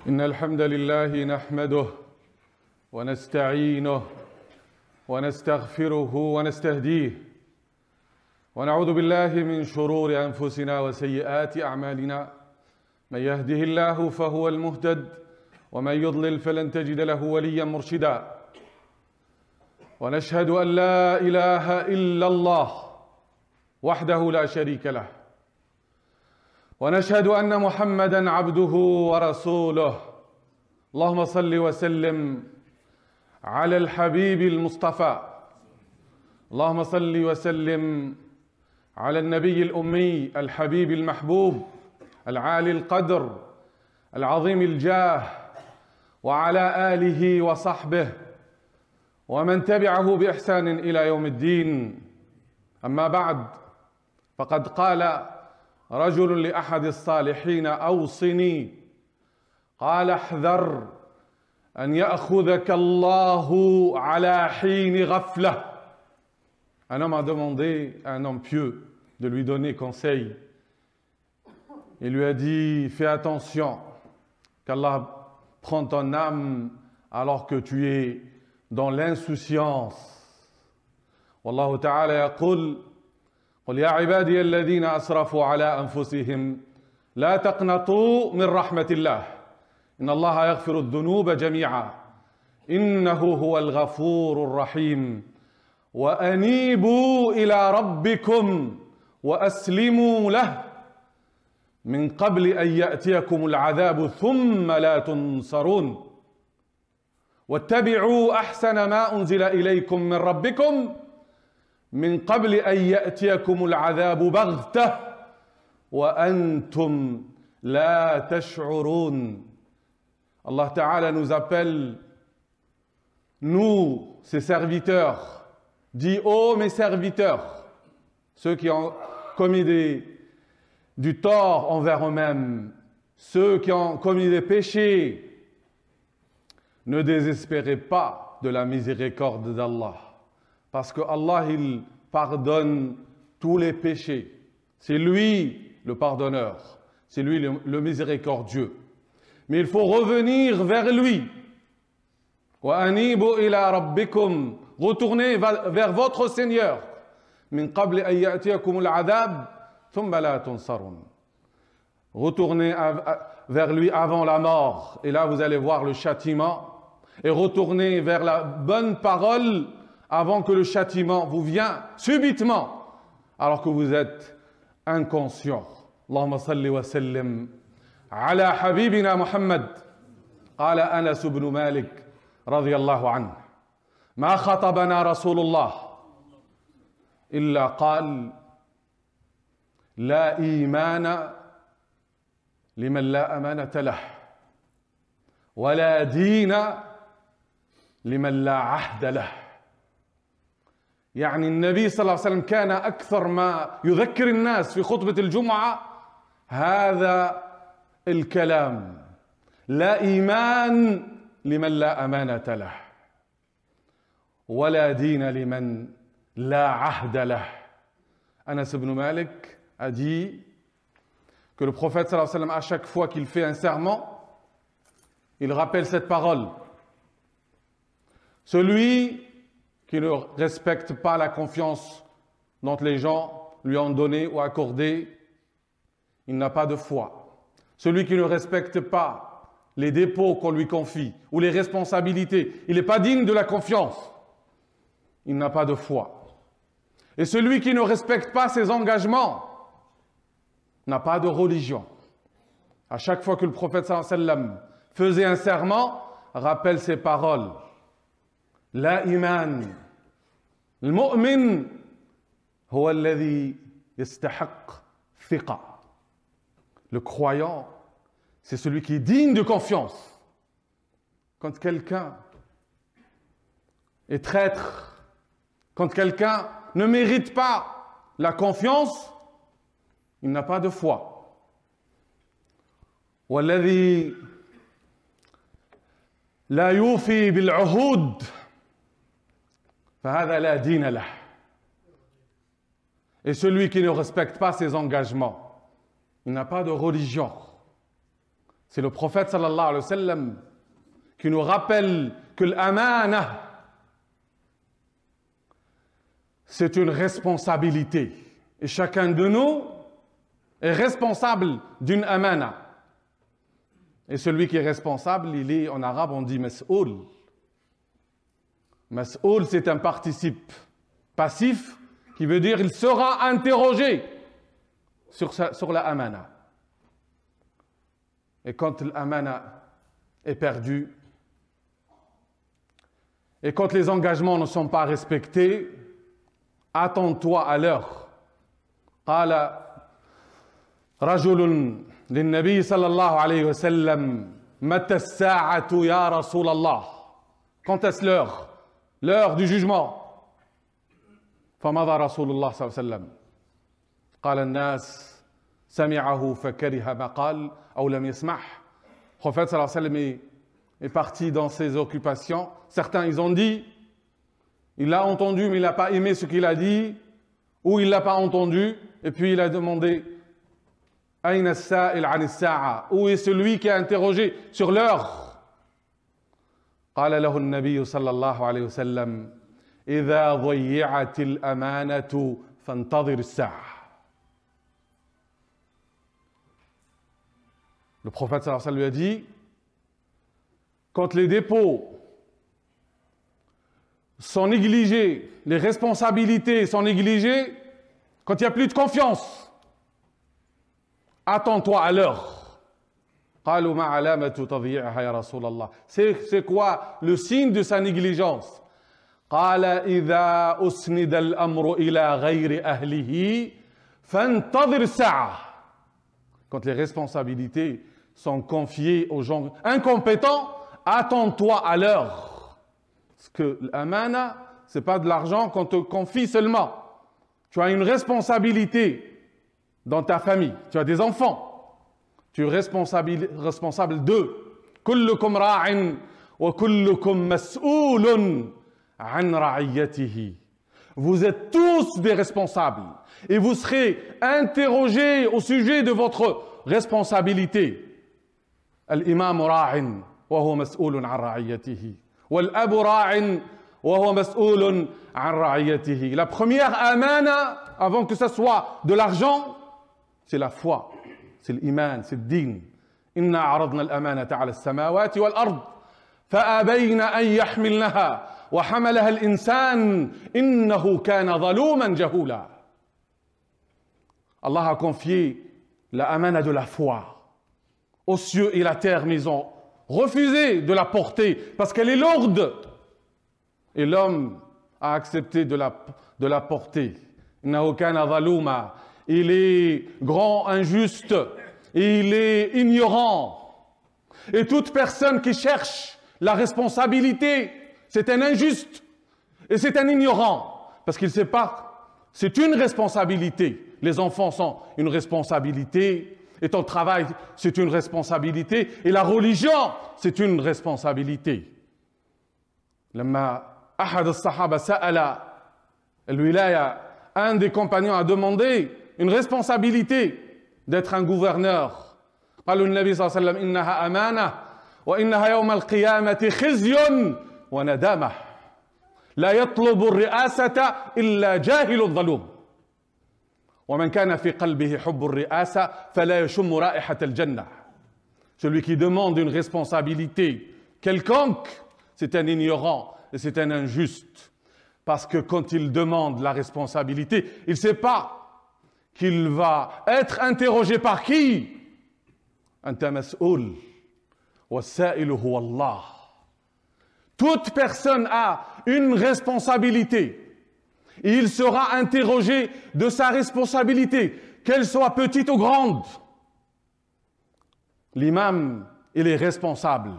إن الحمد لله نحمده ونستعينه ونستغفره ونستهديه ونعوذ بالله من شرور أنفسنا وسيئات أعمالنا من يهده الله فهو المهتد ومن يضلل فلن تجد له وليا مرشدا ونشهد أن لا إله إلا الله وحده لا شريك له ونشهد أن محمدًا عبده ورسوله اللهم صل وسلم على الحبيب المصطفى اللهم صل وسلم على النبي الأمي الحبيب المحبوب العالي القدر العظيم الجاه وعلى آله وصحبه ومن تبعه بإحسان إلى يوم الدين أما بعد فقد قال رجل لأحد الصالحين أوصني قال احذر أن يأخذك الله على حين غفلة. Un homme a demandé à un homme pieux de lui donner conseil. Il lui a dit, fais attention qu'Allah prend ton âme alors que tu es dans l'insouciance. Wallahu ta'ala yaqul قل يا عبادي الذين أسرفوا على أنفسهم لا تقنطوا من رحمة الله إن الله يغفر الذنوب جميعا إنه هو الغفور الرحيم وأنيبوا إلى ربكم وأسلموا له من قبل أن يأتيكم العذاب ثم لا تنصرون واتبعوا أحسن ما أنزل إليكم من ربكم من قبل أن يأتيكم العذاب بغتة وأنتم لا تشعرون. Allah Ta'ala nous appelle, nous, ses serviteurs, dit ô mes serviteurs, ceux qui ont commis du tort envers eux-mêmes, ceux qui ont commis des péchés, ne désespérez pas de la miséricorde d'Allah. Parce que Allah, il pardonne tous les péchés. C'est lui le pardonneur. C'est lui le miséricordieux. Mais il faut revenir vers lui. وَأَنِيبُوا إِلَىٰ رَبِّكُمْ. Retournez vers votre Seigneur. مِنْ قَبْلِ أَنْ يَأْتِيَكُمُ الْعَذَابُ ثُمَّ لَا تُنصَرُونَ. Retournez vers lui avant la mort. Et là, vous allez voir le châtiment. Et retournez vers la bonne parole avant que le châtiment vous vienne subitement, alors que vous êtes inconscient. Allahumma salli wa sallim ala habibina Muhammad. قال أنس بن مالك رضي الله عنه ما خطبنا رسول الله إلا قال لا إيمان لمن لا أمانة له ولا دين لمن لا عهد له. يعني النبي صلى الله عليه وسلم كان أكثر ما يذكر الناس في خطبة الجمعة هذا الكلام لا إيمان لمن لا أمانة له ولا دين لمن لا عهد له. Anas ibn Malik a dit que le prophète sallallahu alayhi wa sallam, à chaque fois qu'il fait un serment, il rappelle cette parole. Celui qui ne respecte pas la confiance dont les gens lui ont donné ou accordé, il n'a pas de foi. Celui qui ne respecte pas les dépôts qu'on lui confie ou les responsabilités, il n'est pas digne de la confiance, il n'a pas de foi. Et celui qui ne respecte pas ses engagements n'a pas de religion. À chaque fois que le prophète sallallahu alayhi wa sallam faisait un serment, rappelle ces paroles. La iman. المؤمن هو الذي يستحق ثقة. Le croyant, c'est celui qui est digne de confiance. Quand quelqu'un est traître, quand quelqu'un ne mérite pas la confiance, il n'a pas de foi. والذي لا يوفي بالعهود فهذا لا دين له. Et celui qui ne respecte pas ses engagements, il n'a pas de religion. C'est le prophète sallallahu alayhi wa sallam qui nous rappelle que l'amana, c'est une responsabilité. Et chacun de nous est responsable d'une amana. Et celui qui est responsable, il est, en arabe, on dit mas'oul. Mas'oul, c'est un participe passif qui veut dire il sera interrogé sur la amana. Et quand l'amana est perdue, et quand les engagements ne sont pas respectés, attends-toi à l'heure. قال رجل للنبي صلى الله عليه وسلم متى الساعة يا رسول الله. Quand est-ce l'heure? L'heure du jugement. فمضى رسول الله صلى الله عليه وسلم. قال الناس سمعه فكره ما قال أو لم يسمع. Le prophète صلى الله عليه وسلم est parti dans ses occupations. Certains, ils ont dit, il l'a entendu, mais il n'a pas aimé ce qu'il a dit, ou il ne l'a pas entendu, et puis il a demandé, أين السائل عن الساعة? Où est celui qui a interrogé sur l'heure? قال له النبي صلى الله عليه وسلم إذا ضيعت الأمانة فانتظر الساعة. Le prophète sallallahu alayhi wa sallam lui a dit, quand les dépôts sont négligés, les responsabilités sont négligées, quand il n'y a plus de confiance, attends-toi à l'heure. قالوا ما علامة تضييعها يا رسول الله. C'est quoi le signe de sa négligence? قال إذا أسند الأمر إلى غير أهله فانتظر الساعة. Quand les responsabilités sont confiées aux gens incompétents, attends-toi à l'heure. Parce que l'amana, ce n'est pas de l'argent qu'on te confie seulement. Tu as une responsabilité dans ta famille. Tu as des enfants. Tu es responsable d'eux. كلكم راع وكلكم مسؤول عن رعيته. Vous êtes tous des responsables et vous serez interrogés au sujet de votre responsabilité. الإمام راع وهو مسؤول عن رعيته والأب راع وهو مسؤول عن رعيته. La première amana, avant que ce soit de l'argent, c'est la foi, c'est l'iman, c'est le din. إنا عرضنا الأمانة على السماوات والأرض فأبين أن يحملنها وحملها الإنسان إنه كان ظلوما جهولا. Allah a confié la amana de la foi aux cieux et la terre, mais ils ont refusé de la porter parce qu'elle est lourde. Et l'homme a accepté de la porter. إنه كان ظلوما. Il est grand, injuste, et il est ignorant. Et toute personne qui cherche la responsabilité, c'est un injuste et c'est un ignorant. Parce qu'il ne sait pas, c'est une responsabilité. Les enfants sont une responsabilité, et ton travail, c'est une responsabilité, et la religion, c'est une responsabilité. لما أحد الصحابة سأل الولاية, un des compagnons a demandé une responsabilité d'être un gouverneur. قال النبي صلى الله عليه وسلم إنها أمانة وإنها يوم القيامة خزي وندامة لا يطلب الرئاسة إلا جاهل ظلوم ومن كان في قلبه حب الرئاسة فلا يشم رائحة الجنة. Celui qui demande une responsabilité quelconque, c'est un ignorant et c'est un injuste. Parce que quand il demande la responsabilité, il ne sait pas qu'il va être interrogé par qui? Anta mas'oul wa sa'ilu huwa Allah. Toute personne a une responsabilité et il sera interrogé de sa responsabilité, qu'elle soit petite ou grande. L'imam, il est responsable.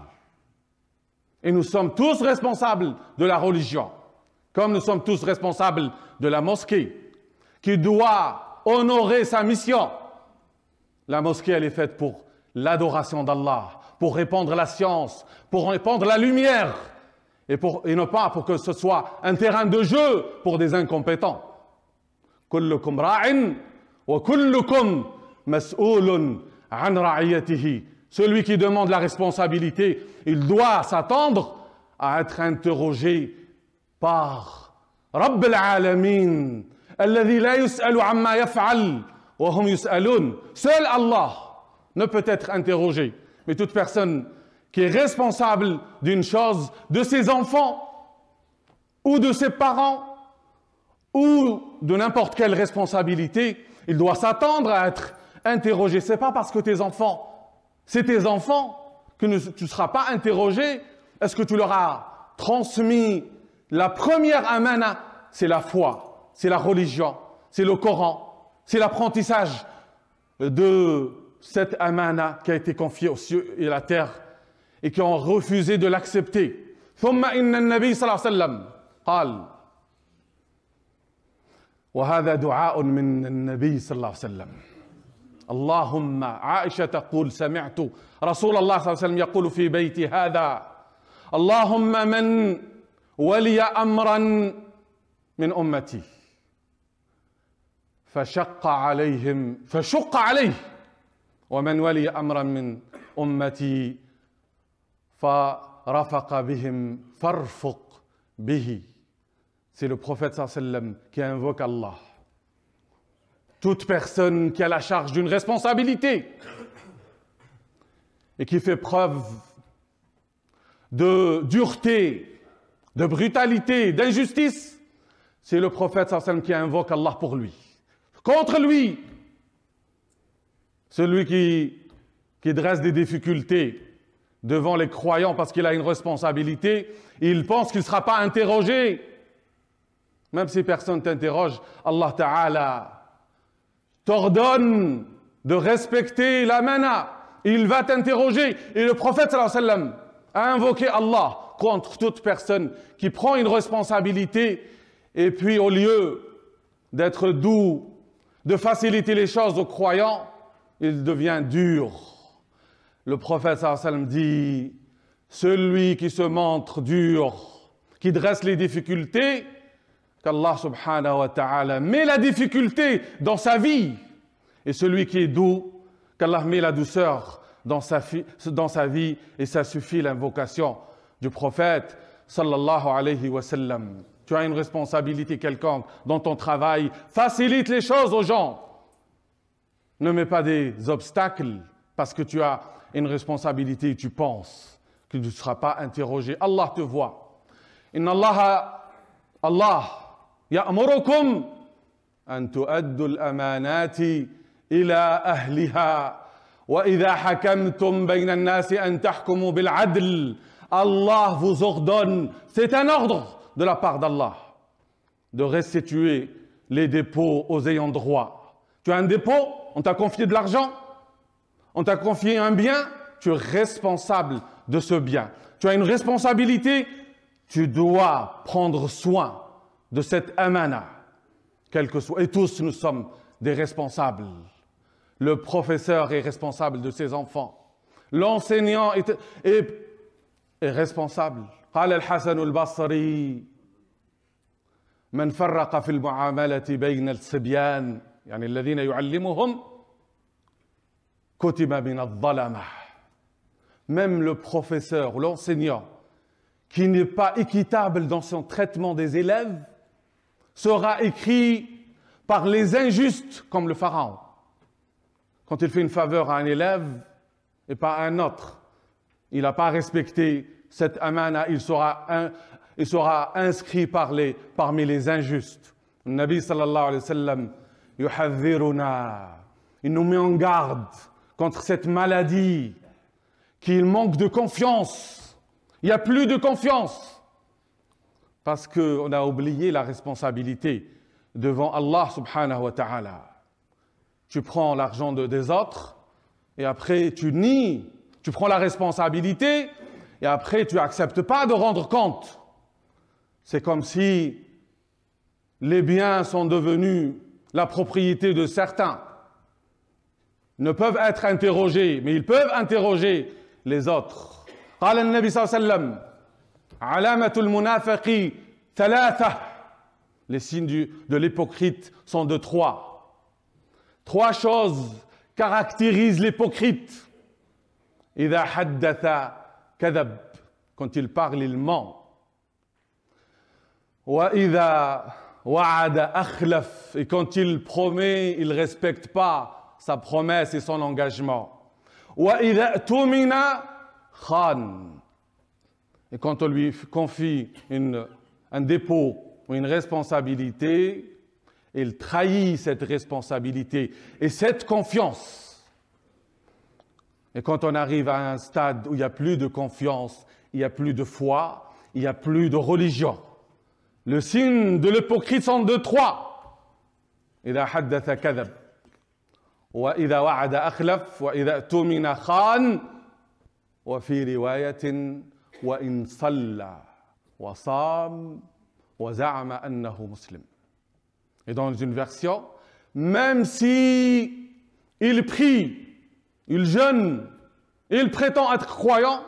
Et nous sommes tous responsables de la religion, comme nous sommes tous responsables de la mosquée, qui doit honorer sa mission. La mosquée, elle est faite pour l'adoration d'Allah, pour répandre la science, pour répandre la lumière, et non pas pour que ce soit un terrain de jeu pour des incompétents. كلكم راع وكلكم مسؤول عن رعيته. Celui qui demande la responsabilité, il doit s'attendre à être interrogé par Rabb al-Alamin, alladhi la yus'alu amma yaf'al wa hum yus'alun. Seul Allah ne peut être interrogé. Mais toute personne qui est responsable d'une chose, de ses enfants, ou de ses parents, ou de n'importe quelle responsabilité, il doit s'attendre à être interrogé. C'est pas parce que c'est tes enfants que tu ne seras pas interrogé. Est-ce que tu leur as transmis la première amana? C'est la foi, c'est la religion, c'est le Coran, c'est l'apprentissage de cette amana qui a été confiée aux cieux et à la terre et qui ont refusé de l'accepter. ثم إن النبي صلى الله عليه وسلم قال وهذا دعاء من النبي صلى الله عليه وسلم اللهم عائشة تقول سمعت رسول الله صلى الله عليه وسلم يقول في بيتي هذا اللهم من ولي أمرا من أمتي فشق عليه ومن ولي أمرا من أمتي فرفق بهم فارفق به. C'est le prophète sallallahu alayhi wa sallam qui invoque Allah. Toute personne qui a la charge d'une responsabilité et qui fait preuve de dureté, de brutalité, d'injustice, c'est le prophète sallallahu alayhi wa sallam qui invoque Allah pour lui. Contre lui, celui qui dresse des difficultés devant les croyants parce qu'il a une responsabilité, il pense qu'il ne sera pas interrogé. Même si personne t'interroge, Allah Ta'ala t'ordonne de respecter l'amana. Il va t'interroger. Et le prophète sallallahu alayhi wa sallam a invoqué Allah contre toute personne qui prend une responsabilité et puis au lieu d'être doux, de faciliter les choses aux croyants, il devient dur. Le prophète sallallahu alayhi wa sallam dit, celui qui se montre dur, qui dresse les difficultés, qu'Allah subhanahu wa ta'ala met la difficulté dans sa vie, et celui qui est doux, qu'Allah met la douceur dans sa vie, et ça suffit l'invocation du prophète sallallahu alayhi wa sallam. Tu as une responsabilité quelconque dans ton travail, facilite les choses aux gens. Ne mets pas des obstacles parce que tu as une responsabilité et tu penses que tu ne seras pas interrogé. Allah te voit. Inna Allah يأمركم أن تؤدوا الأمانات إلى أهلها وإذا حكمتم بين الناس أن تحكموا بالعدل. Allah vous ordonne, c'est un ordre de la part d'Allah, de restituer les dépôts aux ayants droit. Tu as un dépôt, on t'a confié de l'argent, on t'a confié un bien, tu es responsable de ce bien. Tu as une responsabilité, tu dois prendre soin de cette amana, quel que soit. Et tous, nous sommes des responsables. Le professeur est responsable de ses enfants. L'enseignant est responsable. قال الحسن البصري من فرق في المعاملة بين الصبيان يعني الذين يعلمهم كتب من الظلمة. Même le professeur ou l'enseignant qui n'est pas équitable dans son traitement des élèves sera écrit par les injustes comme le pharaon. Quand il fait une faveur à un élève et pas à un autre, il n'a pas respecté cette amana, il sera inscrit parmi les injustes. Le Nabi sallallahu alayhi wa sallam yuhadhiruna, il nous met en garde contre cette maladie qu'il manque de confiance. Il n'y a plus de confiance. Parce qu'on a oublié la responsabilité devant Allah subhanahu wa ta'ala. Tu prends l'argent des autres et après tu nies, tu prends la responsabilité et après tu n'acceptes pas de rendre compte. C'est comme si les biens sont devenus la propriété de certains. Ils ne peuvent être interrogés, mais ils peuvent interroger les autres. قال النبي صلى الله عليه وسلم علامة المنافق ثلاثة. Les signes de l'hypocrite sont de trois. Trois choses caractérisent l'hypocrite. إذا حدث كذب. Quand il parle, il ment. وإذا وعد أخلف. Et quand il promet, il ne respecte pas sa promesse et son engagement. وإذا اؤتمن خان. Et quand on lui confie un dépôt ou une responsabilité, il trahit cette responsabilité et cette confiance. Et quand on arrive à un stade où il n'y a plus de confiance, il n'y a plus de foi, il n'y a plus de religion. Le signe de l'hypocrite sont de trois. إذا حدث كذب وإذا وعد أخلف وإذا اؤتمن خان وفي رواية وإن صلى وصام وزعم أنه مسلم. Et dans une version, même si il prie, il jeûne, il prétend être croyant,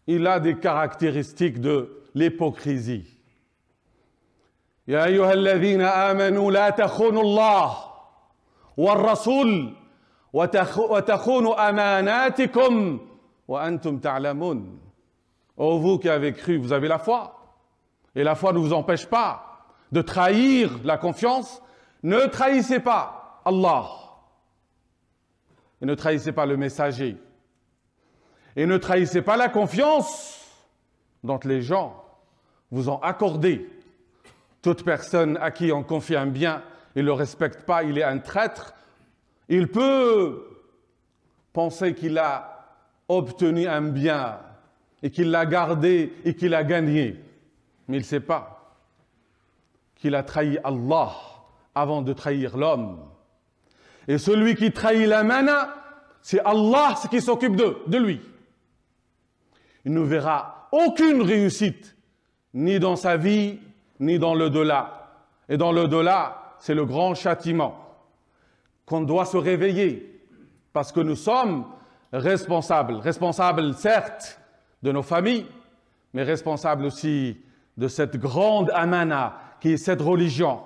il a des caractéristiques de l'hypocrisie. يا أيها الذين آمنوا لا تخونوا الله والرسول وتخونوا أماناتكم وأنتم تعلمون. Oh, vous qui avez cru, vous avez la foi. Et la foi ne vous empêche pas de trahir la confiance. Ne trahissez pas Allah. Et ne trahissez pas le messager. Et ne trahissez pas la confiance dont les gens vous ont accordé. Toute personne à qui on confie un bien, il ne le respecte pas, il est un traître. Il peut penser qu'il a obtenu un bien et qu'il l'a gardé et qu'il a gagné. Mais il ne sait pas qu'il a trahi Allah avant de trahir l'homme. Et celui qui trahit l'amana, c'est Allah qui s'occupe de lui. Il ne verra aucune réussite, ni dans sa vie, ni dans l'au-delà. Et dans l'au-delà, c'est le grand châtiment qu'on doit se réveiller parce que nous sommes responsables certes de nos familles, mais responsables aussi de cette grande amana qui est cette religion.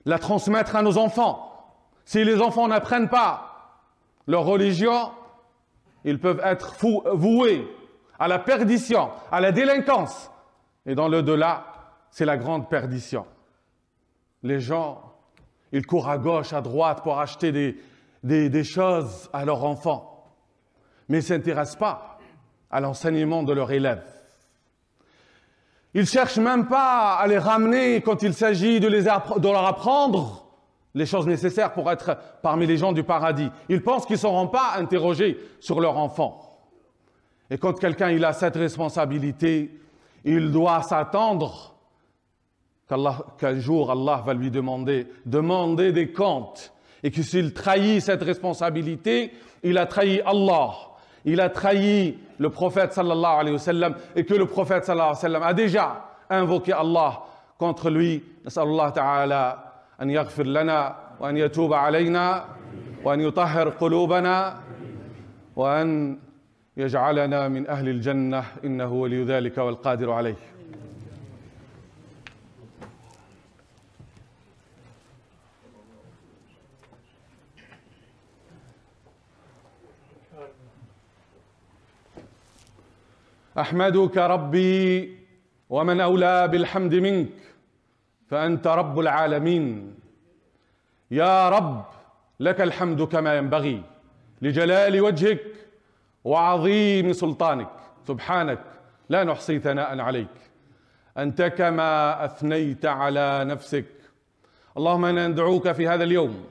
La transmettre à nos enfants. Si les enfants n'apprennent pas leur religion, ils peuvent être voués à la perdition, à la délinquance. Et dans l'au-delà, c'est la grande perdition. Les gens, ils courent à gauche, à droite pour acheter des choses à leurs enfants, mais ils ne s'intéressent pas à l'enseignement de leurs élèves. Ils ne cherchent même pas à les ramener quand il s'agit de leur apprendre les choses nécessaires pour être parmi les gens du paradis. Ils pensent qu'ils ne seront pas interrogés sur leur enfant. Et quand quelqu'un il a cette responsabilité, il doit s'attendre qu'un jour Allah va lui demander des comptes. Et que s'il trahit cette responsabilité, il a trahi Allah. Il a trahi le prophète sallallahu alayhi wa sallam et que le prophète sallallahu alayhi wa sallam a déjà invoqué Allah contre lui. Nas'alullah ta'ala an yaghfir lana wa an yatuba alayna wa an yutahhir qulubana wa an yaj'alana min ahli al-jannah innahu waliyu dhalika wal qadiru alayh. أحمدك ربي ومن أولى بالحمد منك فأنت رب العالمين. يا رب لك الحمد كما ينبغي لجلال وجهك وعظيم سلطانك. سبحانك لا نحصي ثناء عليك أنت كما أثنيت على نفسك. اللهم إنا ندعوك في هذا اليوم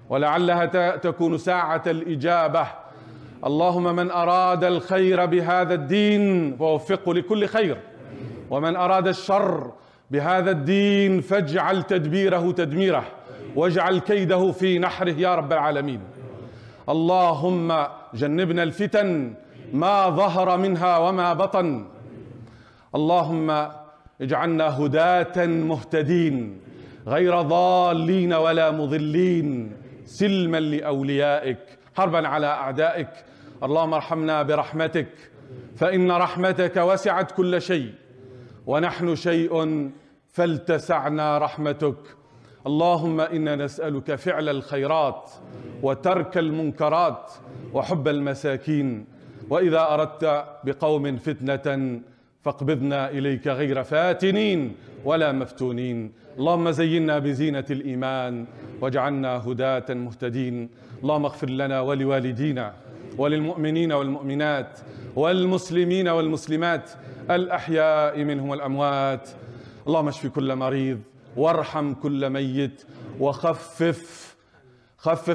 ولعلها تكون ساعة الإجابة. اللهم من أراد الخير بهذا الدين فوفقه لكل خير ومن أراد الشر بهذا الدين فاجعل تدبيره تدميره واجعل كيده في نحره يا رب العالمين. اللهم جنبنا الفتن ما ظهر منها وما بطن. اللهم اجعلنا هداة مهتدين غير ضالين ولا مضلين سلما لأوليائك حربا على أعدائك. اللهم ارحمنا برحمتك فإن رحمتك وسعت كل شيء ونحن شيء فلتسعنا رحمتك. اللهم إنا نسألك فعل الخيرات وترك المنكرات وحب المساكين، وإذا أردت بقوم فتنة فاقبضنا إليك غير فاتنين ولا مفتونين. اللهم زينا بزينة الإيمان واجعلنا هداة مهتدين. اللهم اغفر لنا ولوالدينا وللمؤمنين والمؤمنات والمسلمين والمسلمات الأحياء منهم والأموات. اللهم اشف كل مريض وارحم كل ميت وخفف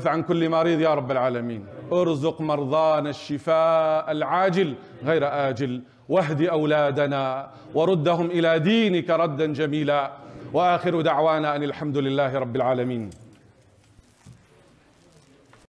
عن كل مريض يا رب العالمين. ارزق مرضانا الشفاء العاجل غير آجل، واهد أولادنا وردهم إلى دينك ردا جميلا، وآخر دعوانا أن الحمد لله رب العالمين.